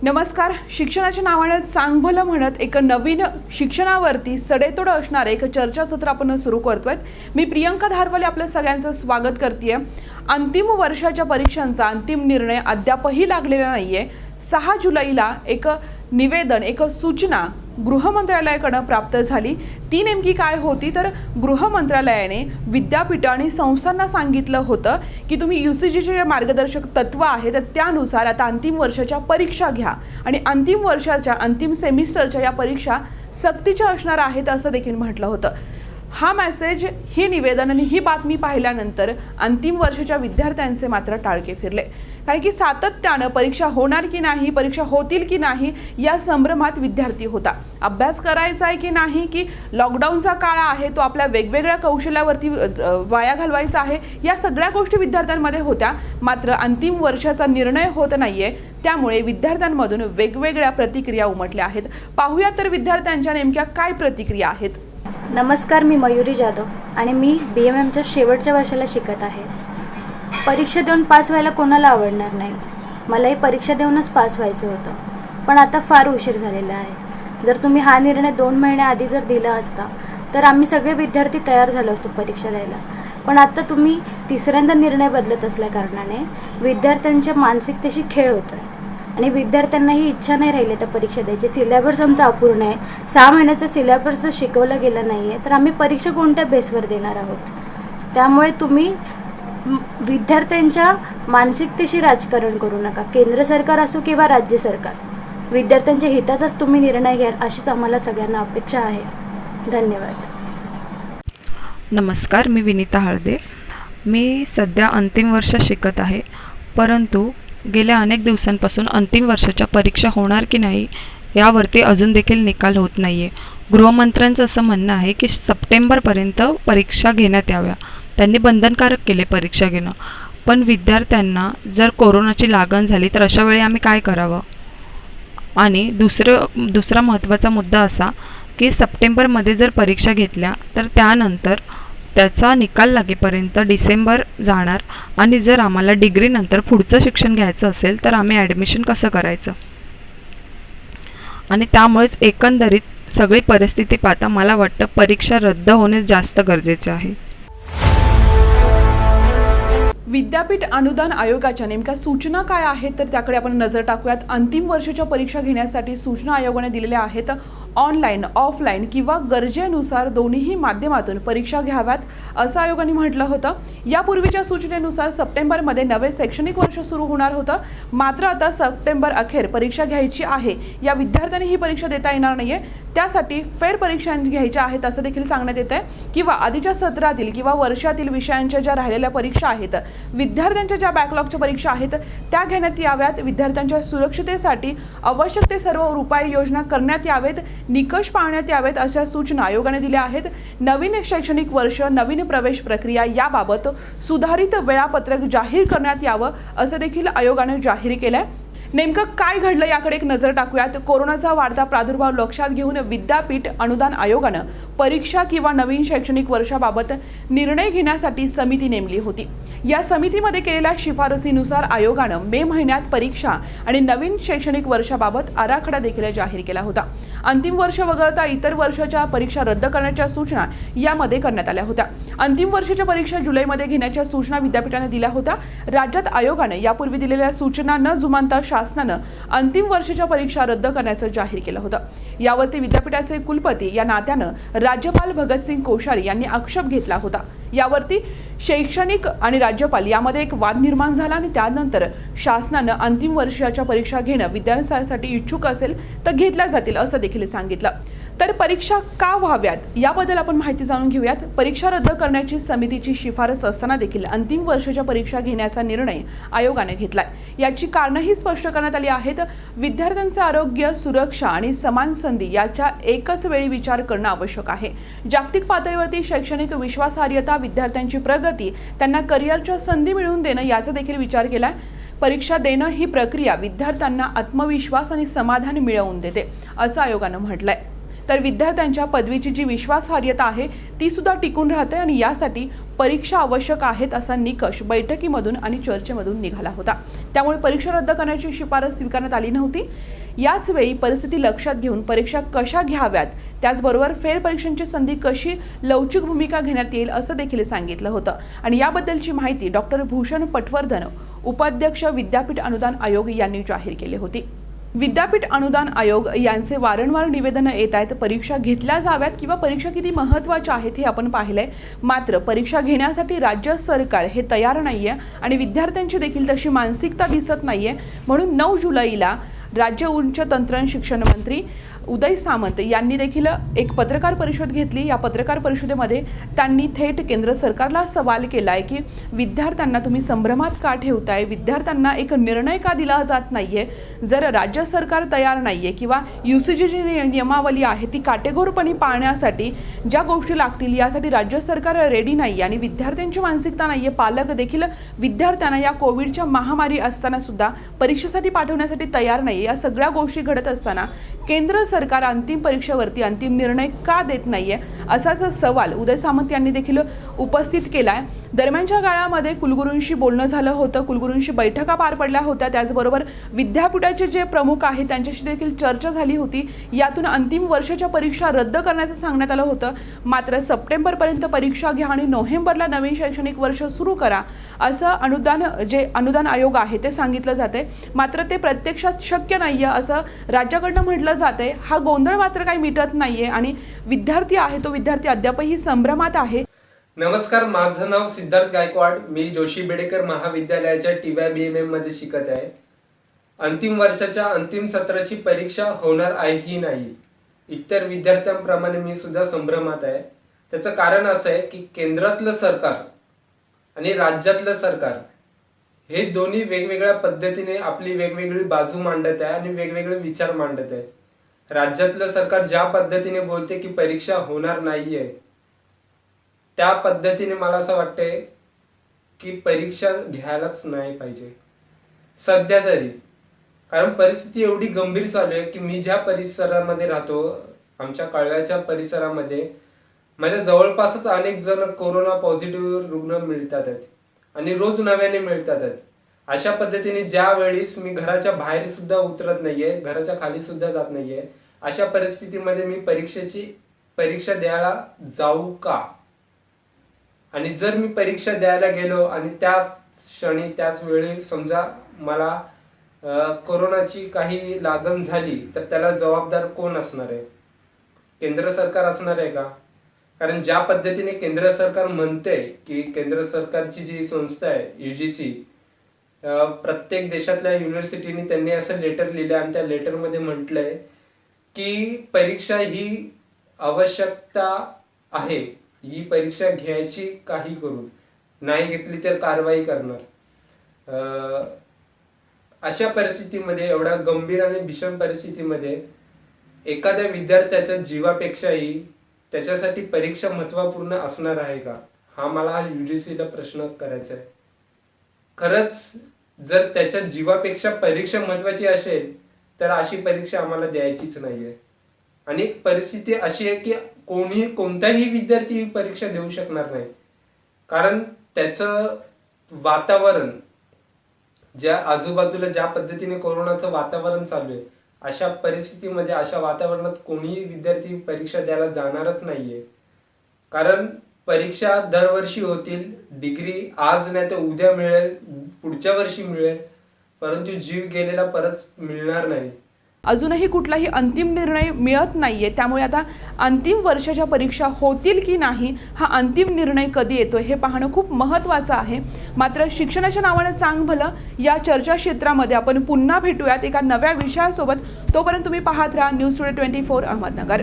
नमस्कार. शिक्षणाच्या नावाने चांगभलं म्हणत एक नवीन शिक्षणावरती सडेतोड असणारे एक चर्चासत्र आपण सुरू करतोय. मी प्रियंका धारवाले आपल्या सगळ्यांचं स्वागत करतेय. अंतिम वर्षाच्या परीक्षांचा अंतिम निर्णय अद्यापही लागलेला नाहीये. 6 जुलैला एक निवेदन, एक सूचना गृह मंत्रालयाकडून प्राप्त झाली. ती नेमकी काय होती तर गृह मंत्रालयाने विद्यापीठ आणि संस्थांना सांगितलं होतं की तुम्ही UGCचे जे मार्गदर्शक तत्व आहेत त्यानुसार आता अंतिम वर्षाच्या परीक्षा घ्या आणि अंतिम वर्षाच्या अंतिम सेमिस्टरच्या या परीक्षा सक्तीच्या असणार आहेत असं देखील म्हटलं होतं. हा मेसेज, ही निवेदन आणि ही बातमी पाहिल्यानंतर अंतिम वर्षाच्या विद्यार्थ्यांचे मात्र टाळके फिरले. कारण की सातत्यानं परीक्षा होणार की नाही, परीक्षा होतील की नाही या संभ्रमात विद्यार्थी होता. अभ्यास करायचा आहे की नाही, की लॉकडाऊनचा काळ आहे तो आपल्या वेगवेगळ्या कौशल्यावरती वाया घालवायचा आहे, या सगळ्या गोष्टी विद्यार्थ्यांमध्ये होत्या. मात्र अंतिम वर्षाचा निर्णय होत नाहीये, त्यामुळे विद्यार्थ्यांमधून वेगवेगळ्या प्रतिक्रिया उमटल्या आहेत. पाहूया तर विद्यार्थ्यांच्या नेमक्या काय प्रतिक्रिया आहेत. नमस्कार, मी मयुरी जाधव आणि मी BMMच्या शेवटच्या वर्षाला शिकत आहे. परीक्षा देऊन पास व्हायला कोणाला आवडणार नाही. मलाही परीक्षा देऊनच पास व्हायचं होतं, पण आता फार उशीर झालेला आहे. जर तुम्ही हा निर्णय 2 महिन्याआधी जर दिला असता तर आम्ही सगळे विद्यार्थी तयार झालो असतो परीक्षा द्यायला. पण आता तुम्ही तिसऱ्यांदा निर्णय बदलत असल्या कारणाने विद्यार्थ्यांच्या मानसिकतेशी खेळ होतो आहे आणि विद्यार्थ्यांनाही इच्छा नाही राहिली तर परीक्षा द्यायची. सिलेबस आमचा अपूर्ण आहे. 6 महिन्याचा सिलेबस जर शिकवलं गेलं नाही आहे तर आम्ही परीक्षा कोणत्या बेसवर देणार आहोत. त्यामुळे तुम्ही विद्यार्थ्यांच्या मानसिकतेशी राजकारण करू नका. केंद्र सरकार असो किंवा राज्य सरकार, विद्यार्थ्यांच्या हिताचाच तुम्ही निर्णय घ्याल अशीच आम्हाला सगळ्यांना अपेक्षा आहे. धन्यवाद. नमस्कार, मी विनीता हळदे. मी सध्या अंतिम वर्ष शिकत आहे, परंतु गेल्या अनेक दिवसांपासून अंतिम वर्षाच्या परीक्षा होणार की नाही यावरती अजून देखील निकाल होत नाही आहे. गृहमंत्र्यांचं असं म्हणणं आहे की सप्टेंबरपर्यंत परीक्षा घेण्यात याव्या. त्यांनी बंधनकारक केले परीक्षा घेणं, पण विद्यार्थ्यांना जर कोरोनाची लागण झाली तर अशा वेळी आम्ही काय करावं. आणि दुसरा महत्त्वाचा मुद्दा असा की सप्टेंबरमध्ये जर परीक्षा घेतल्या तर त्यानंतर त्याचा निकाल लागेपर्यंत डिसेंबर जाणार आणि जर आम्हाला डिग्रीनंतर पुढचं शिक्षण घ्यायचं असेल तर आम्ही ॲडमिशन कसं करायचं. आणि त्यामुळेच एकंदरीत सगळी परिस्थिती पाहता मला वाटतं परीक्षा रद्द होणे जास्त गरजेचे आहे. विद्यापीठ अनुदान आयोगाच्या नेमक्या सूचना काय आहेत तर त्याकडे आपण नजर टाकूयात. अंतिम वर्षाच्या परीक्षा घेण्यासाठी सूचना आयोगाने दिलेल्या आहेत. ऑनलाईन, ऑफलाईन किंवा गरजेनुसार दोन्हीही माध्यमातून परीक्षा घ्याव्यात असं आयोगाने म्हटलं होतं. यापूर्वीच्या सूचनेनुसार सप्टेंबरमध्ये नवे शैक्षणिक वर्ष सुरू होणार होतं. मात्र आता सप्टेंबर अखेर परीक्षा घ्यायची आहे. या विद्यार्थ्यांनी ही परीक्षा देता येणार नाहीये, त्यासाठी फेर परीक्षा घ्यायच्या आहेत असं देखील सांगण्यात येत आहे. किंवा आधीच्या सत्रातील किंवा वर्षातील विषयांच्या ज्या राहिलेल्या परीक्षा आहेत, विद्यार्थ्यांच्या ज्या बॅकलॉगच्या परीक्षा आहेत त्या घेण्यात याव्यात. विद्यार्थ्यांच्या सुरक्षितेसाठी आवश्यक ते सर्व उपाययोजना करण्यात यावेत, निकष पाळण्यात यावेत अशा सूचना आयोगाने दिल्या आहेत. नवीन शैक्षणिक वर्ष, नवीन प्रवेश प्रक्रिया याबाबत सुधारित वेळापत्रक जाहीर करण्यात यावं असं देखील आयोगाने जाहीर केलंय. नेमकं काय घडलं याकडे एक नजर टाकूयात. कोरोनाचा वाढता प्रादुर्भाव लक्षात घेऊन विद्यापीठ अनुदान आयोगानं परीक्षा किंवा नवीन शैक्षणिक वर्षाबाबत निर्णय घेण्यासाठी समिती नेमली होती. या समितीमध्ये केलेल्या शिफारसीनुसार आयोगानं मे महिन्यात परीक्षा आणि नवीन शैक्षणिक वर्षाबाबत आराखडा देखील जाहीर केला होता. अंतिम वर्ष वगळता इतर वर्षाच्या परीक्षा रद्द करण्याच्या सूचना यामध्ये करण्यात आल्या होत्या. अंतिम वर्षाच्या परीक्षा जुलैमध्ये घेण्याच्या सूचना विद्यापीठाने दिल्या होत्या. राज्यात आयोगाने यापूर्वी दिलेल्या सूचना न जुमानता शासनानं अंतिम वर्षाच्या परीक्षा रद्द करण्याचं जाहीर केलं होतं. यावरती विद्यापीठाचे कुलपती या नात्यानं राज्यपाल भगतसिंग कोश्यारी यांनी आक्षेप घेतला होता. यावरती शैक्षणिक आणि राज्यपाल यामध्ये एक वाद निर्माण झाला आणि त्यानंतर शासनानं अंतिम वर्षाच्या परीक्षा घेणं विद्यार्थ्यांसाठी इच्छुक असेल तर घेतल्या जातील असं देखील सांगितलं. तर परीक्षा का व्हाव्यात याबद्दल आपण माहिती जाणून घेऊयात. परीक्षा रद्द करण्याची समितीची शिफारस असताना देखील अंतिम वर्षाच्या परीक्षा घेण्याचा निर्णय आयोगाने घेतलाय. याची कारणंही स्पष्ट करण्यात आली आहेत. विद्यार्थ्यांचे आरोग्य, सुरक्षा आणि समान संधी याचा एकच वेळी विचार करणं आवश्यक आहे. जागतिक पातळीवरती शैक्षणिक विश्वासार्हता, विद्यार्थ्यांची प्रगती, त्यांना करिअरच्या संधी मिळवून देणं याचा देखील विचार केलाय. परीक्षा देणं ही प्रक्रिया विद्यार्थ्यांना आत्मविश्वास आणि समाधान मिळवून देते असं आयोगानं म्हटलंय. तर विद्यार्थ्यांच्या पदवीची जी विश्वासार्हता आहे ती सुद्धा टिकून राहते आणि यासाठी परीक्षा आवश्यक आहेत असा निकष बैठकीमधून आणि चर्चेमधून निघाला होता। त्यामुळे परीक्षा रद्द करण्याची शिफारस स्वीकारण्यात आली नव्हती। याच वेळी परिस्थिती लक्षात घेऊन परीक्षा कशा घ्याव्यात, त्याचबरोबर फेरपरीक्षांची संधी कशी लवचिक भूमिका घेण्यात येईल असं देखील सांगितलं होतं। आणि याबद्दलची माहिती डॉक्टर भूषण पटवर्धन, उपाध्यक्ष विद्यापीठ अनुदान आयोग यांनी जाहीर केली होती। विद्यापीठ अनुदान आयोग यांचे वारंवार निवेदनं येत आहेत, परीक्षा घेतल्या जाव्यात किंवा परीक्षा किती महत्त्वाच्या आहेत हे आपण पाहिलंय। मात्र परीक्षा घेण्यासाठी राज्य सरकार हे तयार नाहीये आणि विद्यार्थ्यांची देखील तशी मानसिकता दिसत नाहीये। म्हणून 9 जुलैला राज्य उच्च तंत्रज्ञान शिक्षण मंत्री उदय सामंत यांनी देखील एक पत्रकार परिषद घेतली। या पत्रकार परिषदेमध्ये त्यांनी थेट केंद्र सरकारला सवाल केलाय की विद्यार्थ्यांना तुम्ही संभ्रमात का ठेवताय, विद्यार्थ्यांना एक निर्णय का दिला जात नाहीये। जर राज्य सरकार तयार नाहीये किंवा UGC जी नियमावली आहे ती काटेकोरपणे पाळण्यासाठी ज्या गोष्टी लागतील यासाठी राज्य सरकार रेडी नाही आणि विद्यार्थ्यांची मानसिकता नाहीये। पालक देखील विद्यार्थ्यांना या कोविडच्या महामारी असताना सुद्धा परीक्षेसाठी पाठवण्यासाठी तयार नाही। या सगळ्या गोष्टी घडत असताना केंद्र सरकार अंतिम परीक्षेवरती अंतिम निर्णय का देत नाहीये असाच सवाल उदय सामंत यांनी देखील उपस्थित केलाय। दरम्यानच्या काळामध्ये कुलगुरूंशी बोलणं झालं होतं, कुलगुरूंशी बैठका पार पडल्या होत्या, त्याचबरोबर विद्यापीठाचे जे प्रमुख आहेत त्यांच्याशी देखील चर्चा झाली होती। यातून अंतिम वर्षाच्या परीक्षा रद्द करण्याचं सांगण्यात आलं होतं। मात्र सप्टेंबरपर्यंत परीक्षा घ्या आणि नोव्हेंबरला नवीन शैक्षणिक वर्ष सुरू करा असं अनुदान आयोग आहे ते सांगितलं जाते। मात्र ते प्रत्यक्षात शक्य नाहीये असं राज्याकडनं म्हटलं जातंय। हा गोंधळ मात्र काही मिटत नाहीये आणि विद्यार्थी आहे तो विद्यार्थी अद्यापही संभ्रमात आहे। नमस्कार, माझं नाव सिद्धार्थ गायकवाड, मी जोशी बेडेकर महाविद्यालयाच्या TY BMM मध्ये शिकत आहे। अंतिम वर्षाच्या अंतिम सत्राची परीक्षा होणार आहे की नाही, इतर विद्यार्थ्यांप्रमाणे मी सुद्धा संभ्रमात आहे। त्याचं कारण असं आहे की केंद्रातलं सरकार आणि राज्यातलं सरकार हे दोन्ही वेगवेगळ्या पद्धतीने आपली वेगवेगळी बाजू मांडत आहे आणि वेगवेगळे विचार मांडत आहे। राज्यातलं सरकार ज्या पद्धतीने बोलते की परीक्षा होणार नाहीये, त्या पद्धतीने मला असं वाटतंय की परीक्षा घ्यायलाच नाही पाहिजे सध्या तरी। कारण परिस्थिती एवढी गंभीर चालू आहे की मी ज्या परिसरामध्ये राहतो, आमच्या कळव्याच्या परिसरामध्ये माझ्या जवळपासच अनेक जण कोरोना पॉझिटिव्ह रुग्ण मिळतात आहेत आणि रोज नव्याने मिळतात आहेत। अशा पद्धतीने ज्या वेळेस मी घराच्या बाहेर सुद्धा उतरत नाहीये, घराच्या खाली सुद्धा जात नाहीये, अशा परिस्थितीमध्ये मी परीक्षा द्यायला जाऊ का? आणि जर मी परीक्षा द्यायला गेलो आणि त्याच क्षणी त्याच वेळी समजा मला कोरोनाची काही लागण झाली तर त्याला जबाबदार कोण असणार आहे? केंद्र सरकार असणार आहे का? कारण ज्या पद्धतीने केंद्र सरकार म्हणते की केंद्र सरकारची जी संस्था आहे UGC, प्रत्येक देशातल्या युनिव्हर्सिटीने त्यांनी असं लेटर लिहिलं आणि त्या लेटरमध्ये म्हटलंय की परीक्षा ही आवश्यकता आहे, ही परीक्षा घ्यायची काही करून, नाही घेतली तर कारवाई करणार। अशा परिस्थितीमध्ये, एवढ्या गंभीर आणि भीषण परिस्थितीमध्ये एखाद्या विद्यार्थ्याच्या जीवापेक्षाही त्याच्यासाठी परीक्षा महत्त्वपूर्ण असणार आहे का? हा मला UGCला प्रश्न करायचा आहे। खरंच जर त्याच्या जीवापेक्षा परीक्षा महत्त्वाची असेल तर अशी परीक्षा आम्हाला द्यायचीच नाहीये। आणि परिस्थिती अशी आहे की कोणताही विद्यार्थी ही परीक्षा देऊ शकणार नाही, कारण त्याचं वातावरण, ज्या आजूबाजूला ज्या पद्धतीने कोरोनाचं वातावरण चालू आहे, अशा परिस्थितीमध्ये अशा वातावरणात कोणीही विद्यार्थी परीक्षा द्यायला जाणारच नाहीये। कारण परीक्षा दरवर्षी होतील, डिग्री आज नाही तर उद्या मिळेल, पुढच्या वर्षी मिळेल, परंतु जीव गेलेला परत मिळणार नाही। अजूनही कुठलाही अंतिम निर्णय मिळत नाहीये, त्यामुळे आता अंतिम वर्षाच्या परीक्षा होतील की नाही हा अंतिम निर्णय कधी येतो हे पाहणं खूप महत्त्वाचं आहे। मात्र शिक्षणाच्या नावानं चांग भलं या चर्चा क्षेत्रामध्ये आपण पुन्हा भेटूयात एका नव्या विषयासोबत। तोपर्यंत तुम्ही पाहत राहा न्यूज टुडे 24 अहमदनगर।